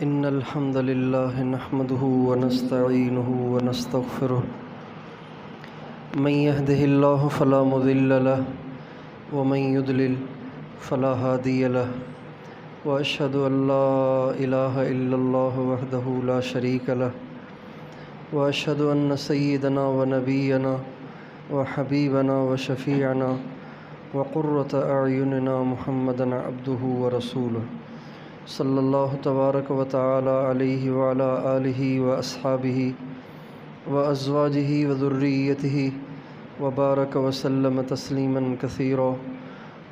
إن الحمد لله نحمده ونستعينه ونستغفره من يهده الله فلا مضل له ومن يضلل فلا هادي له وأشهد أن لا إله إلا الله وحده لا شريك له وأشهد أن سيدنا ونبينا وحبيبنا وشفيعنا وقرة أعيننا محمدا عبده ورسوله صلی اللہ تبارک و تعالی علیہ وعلی آلہ وأصحابہ وأزواجہ وذریتہ وبارک وسلم تسلیما کثیرا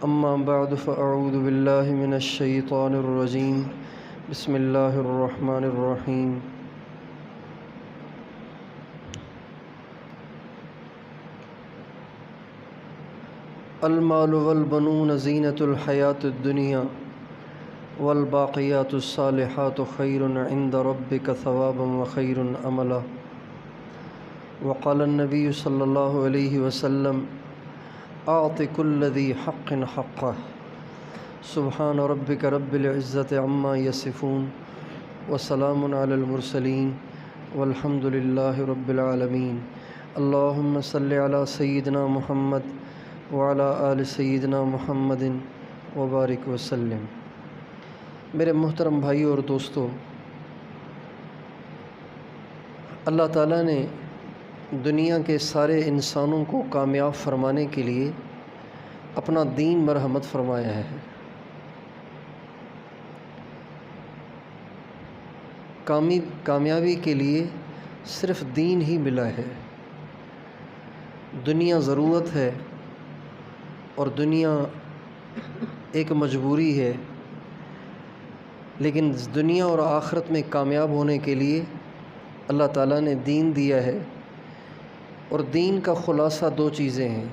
اما بعد فاعوذ باللہ من الشیطان الرجیم بسم اللہ الرحمن الرحیم المال والبنون زینۃ الحیاۃ الدنیا والباقیات الصالحات خیر عند ربک ثوابا وخیر عملا وقال النبی صلی اللہ علیہ وسلم اعط کل ذی حق حقہ سبحان ربک رب العزۃ عما یصفون وسلام علی المرسلین والحمد للہ رب العالمین اللہم صلی علی سیدنا محمد وعلی آل سیدنا محمد وبارک وسلم۔ میرے محترم بھائیو اور دوستو، اللہ تعالیٰ نے دنیا کے سارے انسانوں کو کامیاب فرمانے کے لیے اپنا دین مرحمت فرمایا ہے۔ کامیابی کے لیے صرف دین ہی ملا ہے۔ دنیا ضرورت ہے اور دنیا ایک مجبوری ہے، لیکن دنیا اور آخرت میں کامیاب ہونے کے لیے اللہ تعالیٰ نے دین دیا ہے، اور دین کا خلاصہ دو چیزیں ہیں۔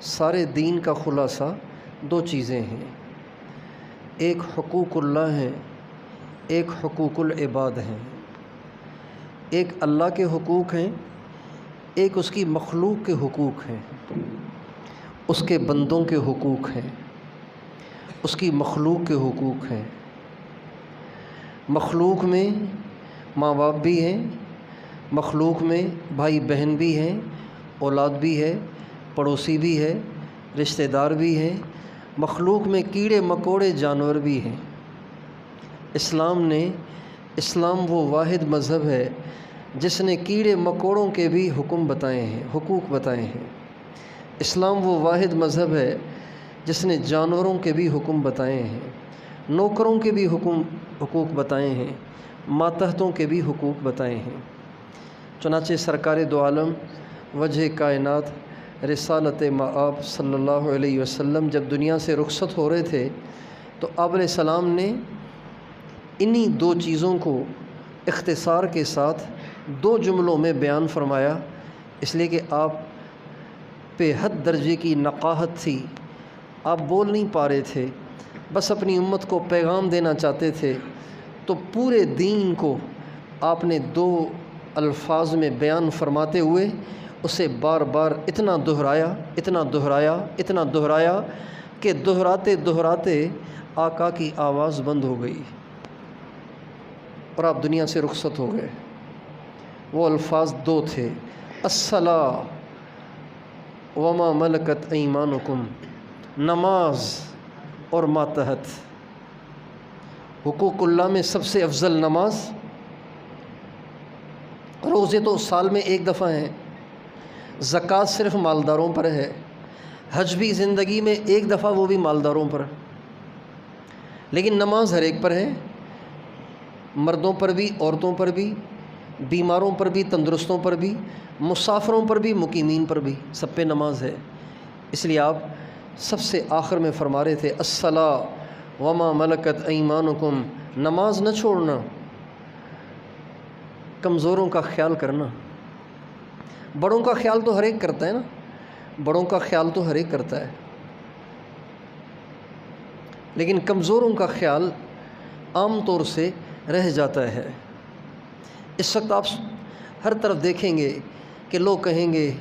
سارے دین کا خلاصہ دو چیزیں ہیں، ایک حقوق اللہ ہیں، ایک حقوق العباد ہیں۔ ایک اللہ کے حقوق ہیں، ایک اس کی مخلوق کے حقوق ہیں، اس کے بندوں کے حقوق ہیں، اس کی مخلوق کے حقوق ہیں۔ مخلوق میں ماں باپ بھی ہیں، مخلوق میں بھائی بہن بھی ہیں، اولاد بھی ہے، پڑوسی بھی ہے، رشتہ دار بھی ہیں، مخلوق میں کیڑے مکوڑے جانور بھی ہیں۔ اسلام وہ واحد مذہب ہے جس نے کیڑے مکوڑوں کے بھی حقوق بتائے ہیں۔ اسلام وہ واحد مذہب ہے جس نے جانوروں کے بھی حکم بتائے ہیں، نوکروں کے بھی حقوق بتائے ہیں، ماتحتوں کے بھی حقوق بتائے ہیں۔ چنانچہ سرکار دو عالم وجہ کائنات رسالت مآب صلی اللہ علیہ وسلم جب دنیا سے رخصت ہو رہے تھے تو آپ علیہ السلام نے انہی دو چیزوں کو اختصار کے ساتھ دو جملوں میں بیان فرمایا، اس لیے کہ آپ پہ حد درجے کی نقاہت تھی، آپ بول نہیں پا رہے تھے، بس اپنی امت کو پیغام دینا چاہتے تھے، تو پورے دین کو آپ نے دو الفاظ میں بیان فرماتے ہوئے اسے بار بار اتنا دہرایا کہ دہراتے آقا کی آواز بند ہو گئی اور آپ دنیا سے رخصت ہو گئے۔ وہ الفاظ دو تھے، الصلاۃ وما ملکت ایمانکم، نماز اور ماتحت۔ حقوق اللہ میں سب سے افضل نماز، روزے تو سال میں ایک دفعہ ہیں، زکوٰۃ صرف مالداروں پر ہے، حج بھی زندگی میں ایک دفعہ، وہ بھی مالداروں پر، لیکن نماز ہر ایک پر ہے، مردوں پر بھی، عورتوں پر بھی، بیماروں پر بھی، تندرستوں پر بھی، مسافروں پر بھی، مقیمین پر بھی، سب پہ نماز ہے۔ اس لیے آپ سب سے آخر میں فرما رہے تھے الصلاۃ وما ملکت ایمانکم، نماز نہ چھوڑنا، کمزوروں کا خیال کرنا۔ بڑوں کا خیال تو ہر ایک کرتا ہے نا، بڑوں کا خیال تو ہر ایک کرتا ہے، لیکن کمزوروں کا خیال عام طور سے رہ جاتا ہے۔ اس وقت آپ ہر طرف دیکھیں گے کہ لوگ کہیں گے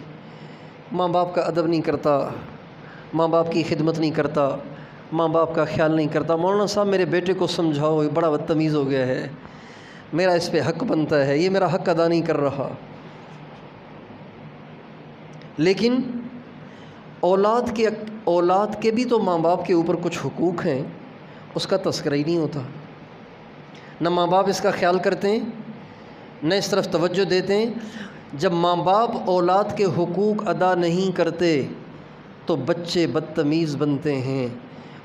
ماں باپ کا ادب نہیں کرتا، ماں باپ کی خدمت نہیں کرتا، ماں باپ کا خیال نہیں کرتا، مولانا صاحب میرے بیٹے کو سمجھاؤ، یہ بڑا بدتمیز ہو گیا ہے، میرا اس پہ حق بنتا ہے، یہ میرا حق ادا نہیں کر رہا۔ لیکن اولاد کے بھی تو ماں باپ کے اوپر کچھ حقوق ہیں، اس کا تذکرہ ہی نہیں ہوتا۔ نہ ماں باپ اس کا خیال کرتے ہیں، نہ اس طرف توجہ دیتے ہیں۔ جب ماں باپ اولاد کے حقوق ادا نہیں کرتے تو بچے بدتمیز بنتے ہیں،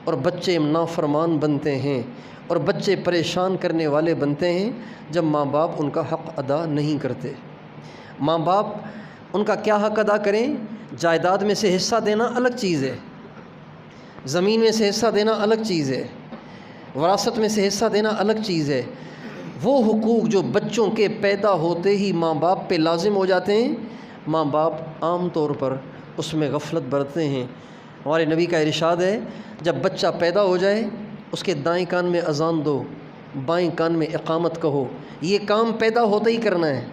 اور بچے نافرمان بنتے ہیں، اور بچے پریشان کرنے والے بنتے ہیں جب ماں باپ ان کا حق ادا نہیں کرتے۔ ماں باپ ان کا کیا حق ادا کریں؟ جائیداد میں سے حصہ دینا الگ چیز ہے، زمین میں سے حصہ دینا الگ چیز ہے، وراثت میں سے حصہ دینا الگ چیز ہے۔ وہ حقوق جو بچوں کے پیدا ہوتے ہی ماں باپ پہ لازم ہو جاتے ہیں، ماں باپ عام طور پر اس میں غفلت برتتے ہیں۔ ہمارے نبی کا ارشاد ہے، جب بچہ پیدا ہو جائے اس کے دائیں کان میں اذان دو، بائیں کان میں اقامت کہو، یہ کام پیدا ہوتے ہی کرنا ہے۔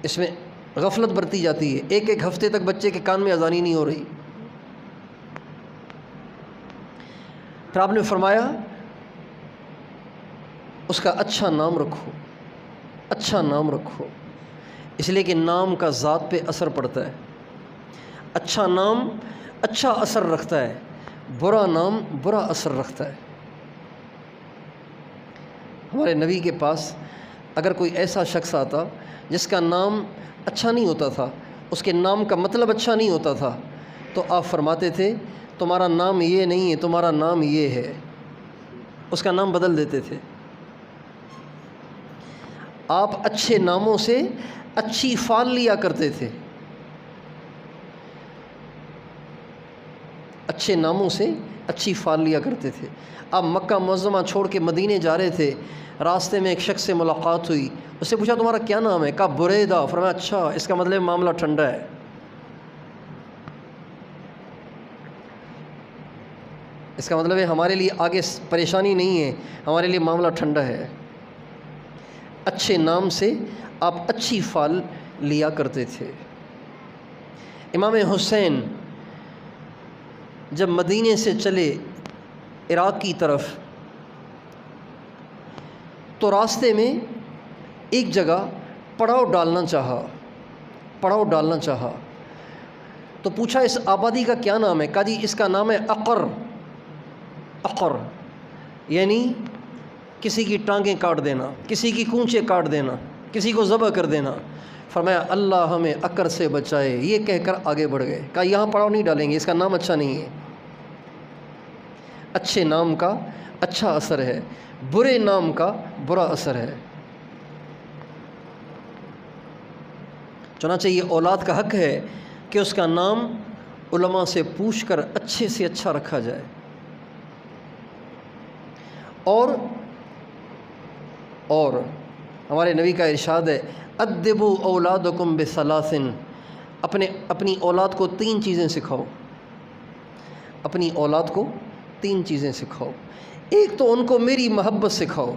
اس میں غفلت برتی جاتی ہے، ایک ایک ہفتے تک بچے کے کان میں اذان ہی نہیں ہو رہی۔ پھر آپ نے فرمایا اس کا اچھا نام رکھو، اچھا نام رکھو، اس لیے کہ نام کا ذات پہ اثر پڑتا ہے۔ اچھا نام اچھا اثر رکھتا ہے، برا نام برا اثر رکھتا ہے۔ ہمارے نبی کے پاس اگر کوئی ایسا شخص آتا جس کا نام اچھا نہیں ہوتا تھا، اس کے نام کا مطلب اچھا نہیں ہوتا تھا، تو آپ فرماتے تھے تمہارا نام یہ نہیں ہے، تمہارا نام یہ ہے، اس کا نام بدل دیتے تھے۔ آپ اچھے ناموں سے اچھی فال لیا کرتے تھے، اچھے ناموں سے اچھی فال لیا کرتے تھے۔ آپ مکہ معظمہ چھوڑ کے مدینے جا رہے تھے، راستے میں ایک شخص سے ملاقات ہوئی، اس سے پوچھا تمہارا کیا نام ہے؟ کہا بریدہ۔ فرمایا اچھا، اس کا مطلب معاملہ ٹھنڈا ہے۔ اس کا مطلب ہے ہمارے لیے آگے پریشانی نہیں ہے، ہمارے لیے معاملہ ٹھنڈا ہے۔ اچھے نام سے آپ اچھی فال لیا کرتے تھے۔ امام حسین جب مدینے سے چلے عراق کی طرف تو راستے میں ایک جگہ پڑاؤ ڈالنا چاہا تو پوچھا اس آبادی کا کیا نام ہے؟ کہا جی اس کا نام ہے عقر، یعنی کسی کی ٹانگیں کاٹ دینا، کسی کی کونچیں کاٹ دینا، کسی کو ذبح کر دینا۔ فرمایا اللہ ہمیں عقر سے بچائے، یہ کہہ کر آگے بڑھ گئے۔ کہا یہاں پڑاؤ نہیں ڈالیں گے، اس کا نام اچھا نہیں ہے۔ اچھے نام کا اچھا اثر ہے، برے نام کا برا اثر ہے۔ چنانچہ یہ اولاد کا حق ہے کہ اس کا نام علماء سے پوچھ کر اچھے سے اچھا رکھا جائے۔ اور ہمارے نبی کا ارشاد ہے ادبوا اولادکم بثلاث، اپنی اولاد کو 3 چیزیں سکھاؤ، اپنی اولاد کو 3 چیزیں سکھاؤ۔ ایک تو ان کو میری محبت سکھاؤ،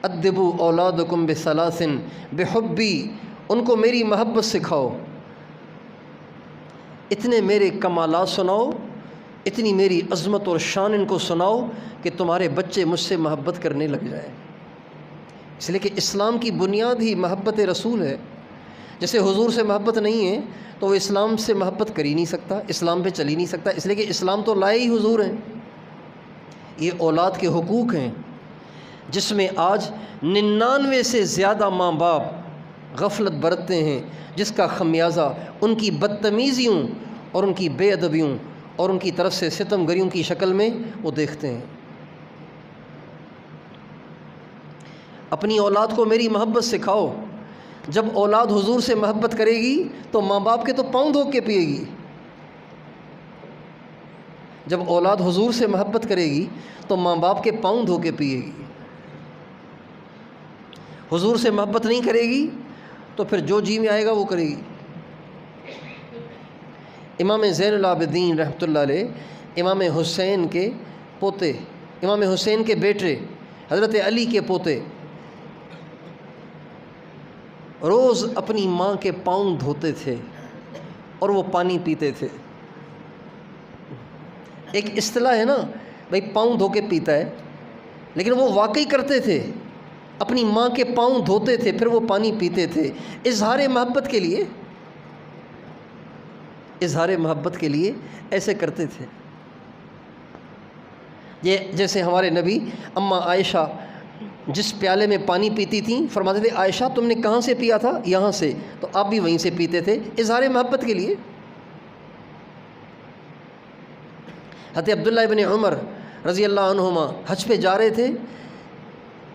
ادبوا اولادکم بثلاث بحبی، ان کو میری محبت سکھاؤ، اتنے میرے کمالات سناؤ، اتنی میری عظمت اور شان ان کو سناؤ کہ تمہارے بچے مجھ سے محبت کرنے لگ جائیں۔ اس لیے کہ اسلام کی بنیاد ہی محبت رسول ہے۔ جیسے حضور سے محبت نہیں ہے تو وہ اسلام سے محبت کر ہی نہیں سکتا، اسلام پہ چل ہی نہیں سکتا، اس لیے کہ اسلام تو لائے ہی حضور ہیں۔ یہ اولاد کے حقوق ہیں جس میں آج 99 سے زیادہ ماں باپ غفلت برتتے ہیں، جس کا خمیازہ ان کی بدتمیزیوں اور ان کی بے ادبیوں اور ان کی طرف سے ستم گریوں کی شکل میں وہ دیکھتے ہیں۔ اپنی اولاد کو میری محبت سکھاؤ۔ جب اولاد حضور سے محبت کرے گی تو ماں باپ کے تو پاؤں دھو کے پیے گی۔ جب اولاد حضور سے محبت کرے گی تو ماں باپ کے پاؤں دھو کے پیے گی۔ حضور سے محبت نہیں کرے گی تو پھر جو جی میں آئے گا وہ کرے گی۔ امام زین العابدین رحمۃ اللہ علیہ، امام حسین کے پوتے، امام حسین کے بیٹے حضرت علی کے پوتے روز اپنی ماں کے پاؤں دھوتے تھے اور وہ پانی پیتے تھے۔ ایک اصطلاح ہے نا بھائی پاؤں دھو کے پیتا ہے، لیکن وہ واقعی کرتے تھے، اپنی ماں کے پاؤں دھوتے تھے پھر وہ پانی پیتے تھے، اظہار محبت کے لیے، اظہار محبت کے لیے ایسے کرتے تھے۔ یہ جیسے ہمارے نبی اماں عائشہ جس پیالے میں پانی پیتی تھیں فرماتے تھے عائشہ تم نے کہاں سے پیا تھا؟ یہاں سے، تو آپ بھی وہیں سے پیتے تھے، اظہار محبت کے لیے۔ حضرت عبداللہ ابن عمر رضی اللہ عنہما حج پہ جا رہے تھے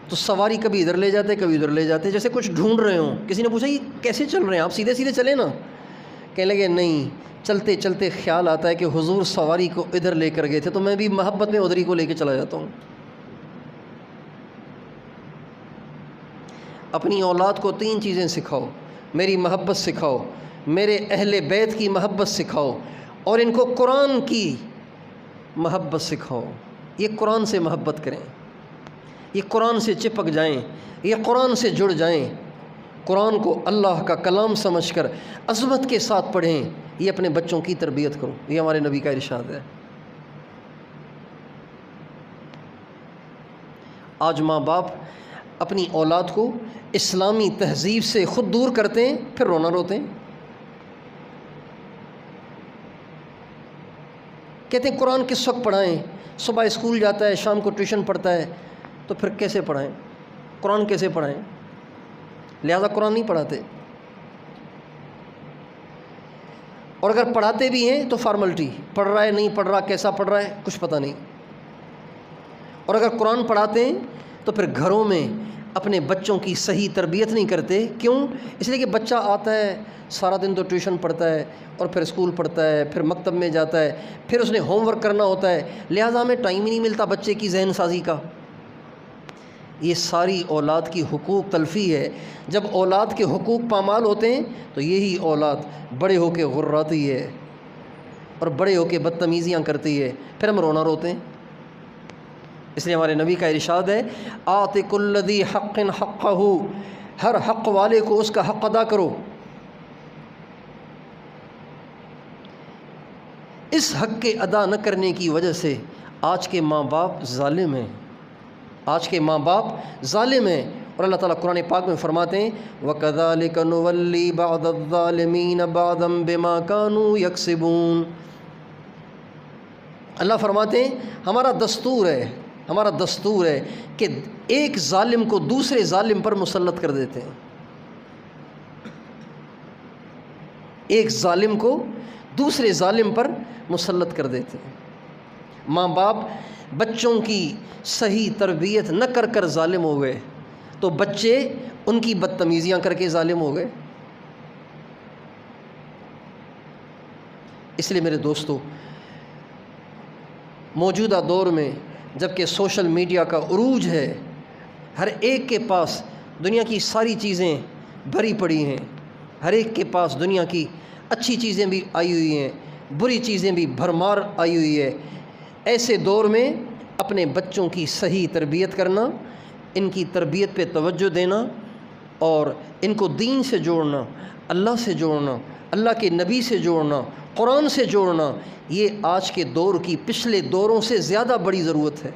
تو سواری کبھی ادھر لے جاتے کبھی ادھر لے جاتے، جیسے کچھ ڈھونڈ رہے ہوں۔ کسی نے پوچھا یہ کیسے چل رہے ہیں آپ؟ سیدھے سیدھے چلیں نا۔ کہنے لگے نہیں، چلتے چلتے خیال آتا ہے کہ حضور سواری کو ادھر لے کر گئے تھے تو میں بھی محبت میں ادھر ہی کو لے کے چلا جاتا ہوں۔ اپنی اولاد کو 3 چیزیں سکھاؤ، میری محبت سکھاؤ، میرے اہل بیت کی محبت سکھاؤ، اور ان کو قرآن کی محبت سکھاؤ۔ یہ قرآن سے محبت کریں، یہ قرآن سے چپک جائیں، یہ قرآن سے جڑ جائیں، قرآن کو اللہ کا کلام سمجھ کر عظمت کے ساتھ پڑھیں۔ یہ اپنے بچوں کی تربیت کرو، یہ ہمارے نبی کا ارشاد ہے۔ آج ماں باپ اپنی اولاد کو اسلامی تہذیب سے خود دور کرتے ہیں، پھر رونا روتے ہیں، کہتے ہیں قرآن کس وقت پڑھائیں؟ صبح اسکول جاتا ہے، شام کو ٹیوشن پڑھتا ہے، تو پھر کیسے پڑھائیں؟ قرآن کیسے پڑھائیں؟ لہذا قرآن نہیں پڑھاتے، اور اگر پڑھاتے بھی ہیں تو فارملٹی، پڑھ رہا ہے نہیں پڑھ رہا، کیسا پڑھ رہا ہے کچھ پتہ نہیں۔ اور اگر قرآن پڑھاتے ہیں تو پھر گھروں میں اپنے بچوں کی صحیح تربیت نہیں کرتے۔ کیوں؟ اس لیے کہ بچہ آتا ہے سارا دن تو ٹیوشن پڑھتا ہے اور پھر اسکول پڑھتا ہے، پھر مکتب میں جاتا ہے، پھر اس نے ہوم ورک کرنا ہوتا ہے، لہٰذا ہمیں ٹائم ہی نہیں ملتا بچے کی ذہن سازی کا۔ یہ ساری اولاد کی حقوق تلفی ہے۔ جب اولاد کے حقوق پامال ہوتے ہیں تو یہی اولاد بڑے ہو کے غراتی ہے اور بڑے ہو کے بدتمیزیاں کرتی ہے، پھر ہم رونا روتے ہیں۔ اس لیے ہمارے نبی کا ارشاد ہے آت کل ذی حق حقہ، ہر حق والے کو اس کا حق ادا کرو۔ اس حق کے ادا نہ کرنے کی وجہ سے آج کے ماں باپ ظالم ہیں، آج کے ماں باپ ظالم ہیں۔ اور اللہ تعالیٰ قرآن پاک میں فرماتے ہیں وَكَذَلِكَ نُوَلِّي بَعْضَ الظَّالِمِينَ بَعْضًا بِمَا كَانُوا يَكْسِبُونَ۔ اللہ فرماتے ہیں ہمارا دستور ہے کہ ایک ظالم کو دوسرے ظالم پر مسلط کر دیتے ہیں، ایک ظالم کو دوسرے ظالم پر مسلط کر دیتے ہیں۔ ماں باپ بچوں کی صحیح تربیت نہ کر کر ظالم ہو گئے تو بچے ان کی بدتمیزیاں کر کے ظالم ہو گئے۔ اس لیے میرے دوستو، موجودہ دور میں جب کہ سوشل میڈیا کا عروج ہے، ہر ایک کے پاس دنیا کی ساری چیزیں بھری پڑی ہیں، ہر ایک کے پاس دنیا کی اچھی چیزیں بھی آئی ہوئی ہیں، بری چیزیں بھی بھرمار آئی ہوئی ہے۔ ایسے دور میں اپنے بچوں کی صحیح تربیت کرنا، ان کی تربیت پہ توجہ دینا اور ان کو دین سے جوڑنا، اللہ سے جوڑنا، اللہ کے نبی سے جوڑنا، قرآن سے جوڑنا، یہ آج کے دور کی پچھلے دوروں سے زیادہ بڑی ضرورت ہے۔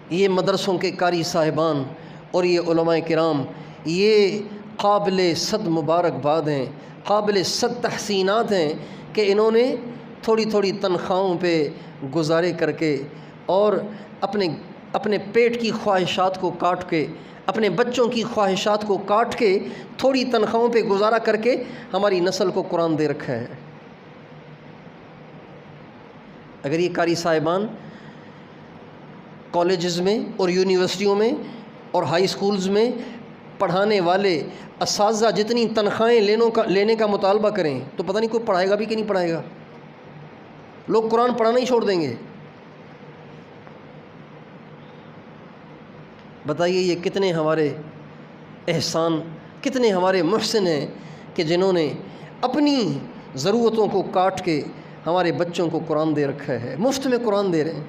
یہ مدرسوں کے قاری صاحبان اور یہ علماء کرام، یہ قابل صد مبارکباد ہیں، قابل صد تحسینات ہیں کہ انہوں نے تھوڑی تھوڑی تنخواہوں پہ گزارے کر کے اور اپنے پیٹ کی خواہشات کو کاٹ کے، اپنے بچوں کی خواہشات کو کاٹ کے، تھوڑی تنخواہوں پہ گزارا کر کے ہماری نسل کو قرآن دے رکھا ہے۔ اگر یہ قاری صاحبان کالجز میں اور یونیورسٹیوں میں اور ہائی سکولز میں پڑھانے والے اساتذہ جتنی تنخواہیں لینے کا مطالبہ کریں تو پتہ نہیں کوئی پڑھائے گا بھی کہ نہیں پڑھائے گا، لوگ قرآن پڑھانا ہی چھوڑ دیں گے۔ بتائیے یہ کتنے ہمارے احسان، کتنے ہمارے محسن ہیں کہ جنہوں نے اپنی ضرورتوں کو کاٹ کے ہمارے بچوں کو قرآن دے رکھا ہے، مفت میں قرآن دے رہے ہیں۔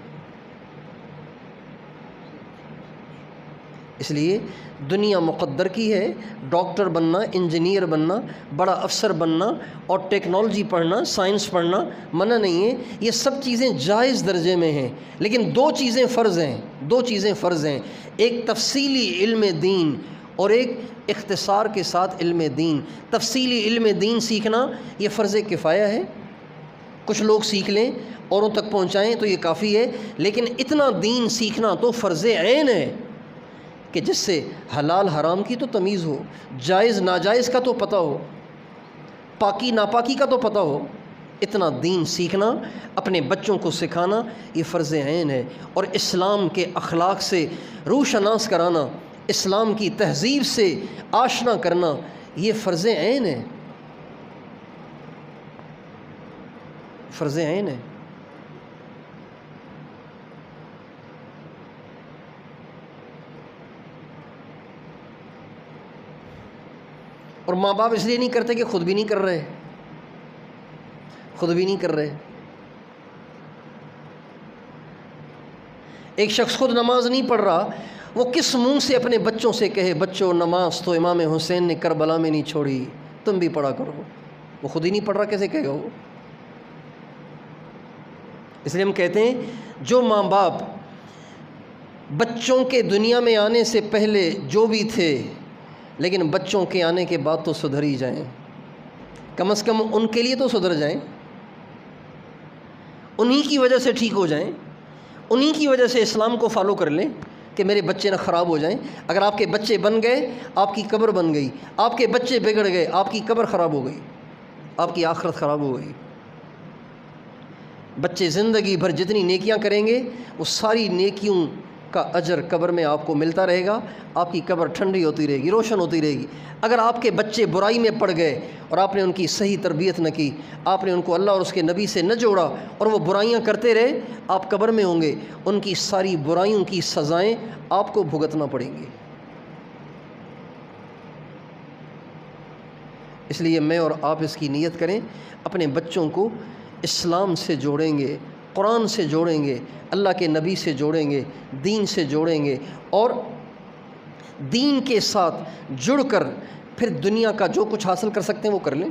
اس لیے دنیا مقدر کی ہے، ڈاکٹر بننا، انجینئر بننا، بڑا افسر بننا اور ٹیکنالوجی پڑھنا، سائنس پڑھنا منع نہیں ہے، یہ سب چیزیں جائز درجے میں ہیں، لیکن دو چیزیں فرض ہیں، ایک تفصیلی علم دین اور ایک اختصار کے ساتھ علم دین۔ تفصیلی علم دین سیکھنا یہ فرض کفایہ ہے، کچھ لوگ سیکھ لیں، اوروں تک پہنچائیں تو یہ کافی ہے، لیکن اتنا دین سیکھنا تو فرض عین ہے کہ جس سے حلال حرام کی تو تمیز ہو، جائز ناجائز کا تو پتہ ہو، پاکی ناپاکی کا تو پتہ ہو۔ اتنا دین سیکھنا، اپنے بچوں کو سکھانا یہ فرض عین ہے، اور اسلام کے اخلاق سے روشناس کرانا، اسلام کی تہذیب سے آشنا کرنا یہ فرض عین ہے، فرض عین ہے۔ اور ماں باپ اس لیے نہیں کرتے کہ خود بھی نہیں کر رہے۔ ایک شخص خود نماز نہیں پڑھ رہا، وہ کس منہ سے اپنے بچوں سے کہے بچوں نماز تو امام حسین نے کربلا میں نہیں چھوڑی، تم بھی پڑھا کرو؟ وہ خود ہی نہیں پڑھ رہا، کیسے کہے گا وہ؟ اس لیے ہم کہتے ہیں جو ماں باپ بچوں کے دنیا میں آنے سے پہلے جو بھی تھے، لیکن بچوں کے آنے کے بعد تو سدھر ہی جائیں، کم از کم ان کے لیے تو سدھر جائیں، انہی کی وجہ سے ٹھیک ہو جائیں، انہی کی وجہ سے اسلام کو فالو کر لیں کہ میرے بچے نہ خراب ہو جائیں۔ اگر آپ کے بچے بن گئے آپ کی قبر بن گئی، آپ کے بچے بگڑ گئے آپ کی قبر خراب ہو گئی، آپ کی آخرت خراب ہو گئی۔ بچے زندگی بھر جتنی نیکیاں کریں گے وہ ساری نیکیوں کا اجر قبر میں آپ کو ملتا رہے گا، آپ کی قبر ٹھنڈی ہوتی رہے گی، روشن ہوتی رہے گی۔ اگر آپ کے بچے برائی میں پڑ گئے اور آپ نے ان کی صحیح تربیت نہ کی، آپ نے ان کو اللہ اور اس کے نبی سے نہ جوڑا اور وہ برائیاں کرتے رہے، آپ قبر میں ہوں گے، ان کی ساری برائیوں کی سزائیں آپ کو بھگتنا پڑیں گی۔ اس لیے میں اور آپ اس کی نیت کریں، اپنے بچوں کو اسلام سے جوڑیں گے، قرآن سے جوڑیں گے، اللہ کے نبی سے جوڑیں گے، دین سے جوڑیں گے، اور دین کے ساتھ جڑ کر پھر دنیا کا جو کچھ حاصل کر سکتے ہیں وہ کر لیں۔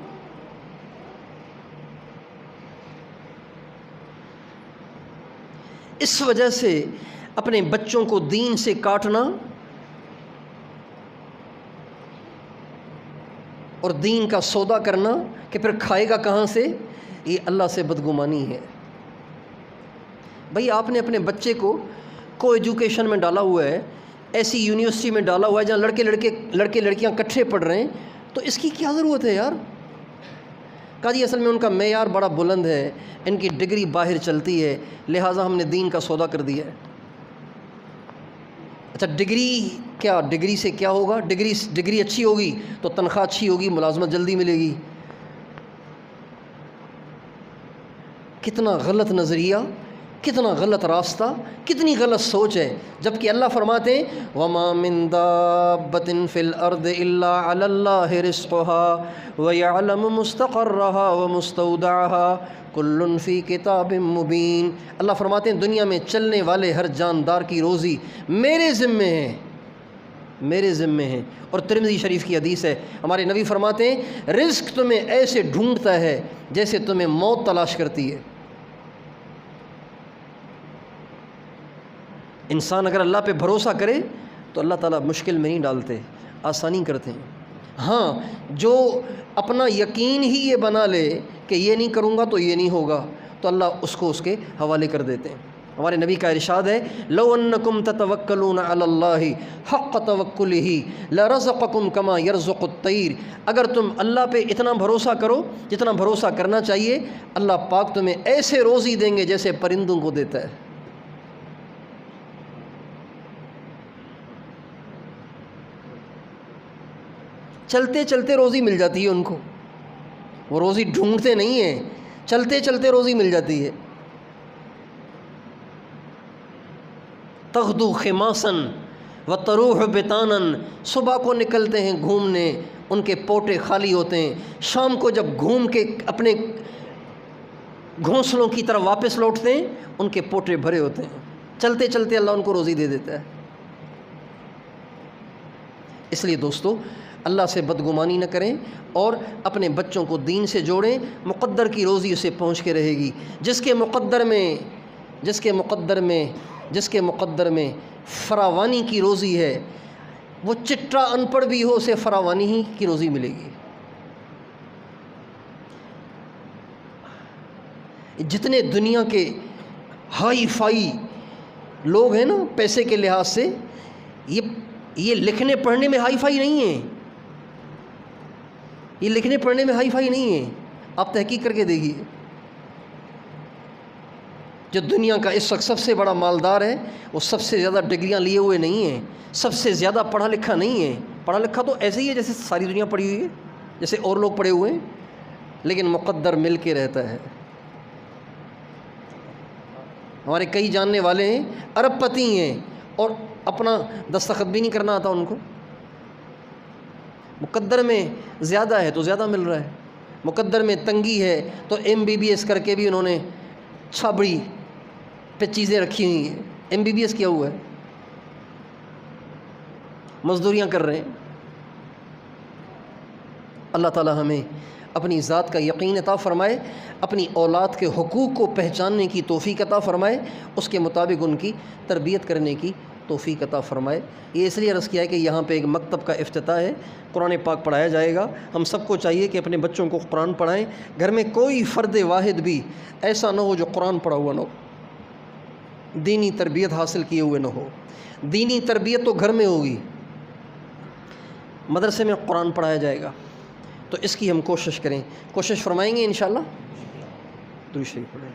اس وجہ سے اپنے بچوں کو دین سے کاٹنا اور دین کا سودا کرنا کہ پھر کھائے گا کہاں سے، یہ اللہ سے بدگمانی ہے۔ بھئی آپ نے اپنے بچے کو ایجوکیشن میں ڈالا ہوا ہے، ایسی یونیورسٹی میں ڈالا ہوا ہے جہاں لڑکے لڑکیاں کٹھے پڑھ رہے ہیں، تو اس کی کیا ضرورت ہے یار؟ کہا جی اصل میں ان کا معیار بڑا بلند ہے، ان کی ڈگری باہر چلتی ہے، لہٰذا ہم نے دین کا سودا کر دیا ہے۔ اچھا ڈگری سے کیا ہوگا؟ ڈگری اچھی ہوگی تو تنخواہ اچھی ہوگی، ملازمت جلدی ملے گی۔ کتنا غلط نظریہ، کتنا غلط راستہ، کتنی غلط سوچ ہے، جبکہ اللہ فرماتے ہیں وَمَا مِن دَابَّةٍ فِي الْأَرْضِ إِلَّا عَلَى اللَّهِ رِزْقُهَا وَيَعْلَمُ مُسْتَقَرَّهَا وَمُسْتَوْدَعَهَا كُلٌّ فِي كِتَابٍ مُبِينٍ۔ اللہ فرماتے ہیں دنیا میں چلنے والے ہر جاندار کی روزی میرے ذمے ہیں۔ اور ترمذی شریف کی حدیث ہے، ہمارے نبی فرماتے ہیں رزق تمہیں ایسے ڈھونڈتا ہے جیسے تمہیں موت تلاش کرتی ہے۔ انسان اگر اللہ پہ بھروسہ کرے تو اللہ تعالیٰ مشکل میں نہیں ڈالتے، آسانی کرتے ہیں۔ ہاں جو اپنا یقین ہی یہ بنا لے کہ یہ نہیں کروں گا تو یہ نہیں ہوگا، تو اللہ اس کو اس کے حوالے کر دیتے ہیں۔ ہمارے نبی کا ارشاد ہے لو انکم تتوکلون علی اللہ حق توکلہ لرزقکم کما یرزق الطیر۔ اگر تم اللہ پہ اتنا بھروسہ کرو جتنا بھروسہ کرنا چاہیے، اللہ پاک تمہیں ایسے روزی دیں گے جیسے پرندوں کو دیتا ہے۔ چلتے چلتے روزی مل جاتی ہے ان کو، وہ روزی ڈھونڈتے نہیں ہیں، چلتے چلتے روزی مل جاتی ہے۔ تغدو خماسا وتروح بطانا، صبح کو نکلتے ہیں گھومنے، ان کے پوٹے خالی ہوتے ہیں، شام کو جب گھوم کے اپنے گھونسلوں کی طرف واپس لوٹتے ہیں ان کے پوٹے بھرے ہوتے ہیں۔ چلتے چلتے اللہ ان کو روزی دے دیتا ہے۔ اس لیے دوستو اللہ سے بدگمانی نہ کریں اور اپنے بچوں کو دین سے جوڑیں. مقدر کی روزی اسے پہنچ کے رہے گی. جس کے مقدر میں فراوانی کی روزی ہے، وہ چٹا ان پڑھ بھی ہو اسے فراوانی ہی کی روزی ملے گی. جتنے دنیا کے ہائی فائی لوگ ہیں نا پیسے کے لحاظ سے، یہ لکھنے پڑھنے میں ہائی فائی نہیں ہیں. یہ لکھنے پڑھنے میں ہائی فائی نہیں ہے. آپ تحقیق کر کے دیکھیے. جو دنیا کا اس وقت سب سے بڑا مالدار ہے وہ سب سے زیادہ ڈگریاں لیے ہوئے نہیں ہیں، سب سے زیادہ پڑھا لکھا نہیں ہے. پڑھا لکھا تو ایسے ہی ہے جیسے ساری دنیا پڑھی ہوئی ہے، جیسے اور لوگ پڑھے ہوئے ہیں، لیکن مقدر مل کے رہتا ہے. ہمارے کئی جاننے والے ہیں ارب پتی ہیں اور اپنا دستخط بھی نہیں کرنا آتا ان کو. مقدر میں زیادہ ہے تو زیادہ مل رہا ہے، مقدر میں تنگی ہے تو MBBS کر کے بھی انہوں نے چھابڑی پہ چیزیں رکھی ہوئی ہیں. MBBS کیا ہوا ہے، مزدوریاں کر رہے ہیں. اللہ تعالی ہمیں اپنی ذات کا یقین عطا فرمائے، اپنی اولاد کے حقوق کو پہچاننے کی توفیق عطا فرمائے، اس کے مطابق ان کی تربیت کرنے کی توفیق عطا فرمائے. یہ اس لیے عرض کیا ہے کہ یہاں پہ ایک مکتب کا افتتاح ہے، قرآن پاک پڑھایا جائے گا. ہم سب کو چاہیے کہ اپنے بچوں کو قرآن پڑھائیں. گھر میں کوئی فرد واحد بھی ایسا نہ ہو جو قرآن پڑھا ہوا نہ ہو، دینی تربیت حاصل کیے ہوئے نہ ہو. دینی تربیت تو گھر میں ہوگی، مدرسے میں قرآن پڑھایا جائے گا، تو اس کی ہم کوشش کریں، کوشش فرمائیں گے انشاءاللہ. درود شریف پڑھیں.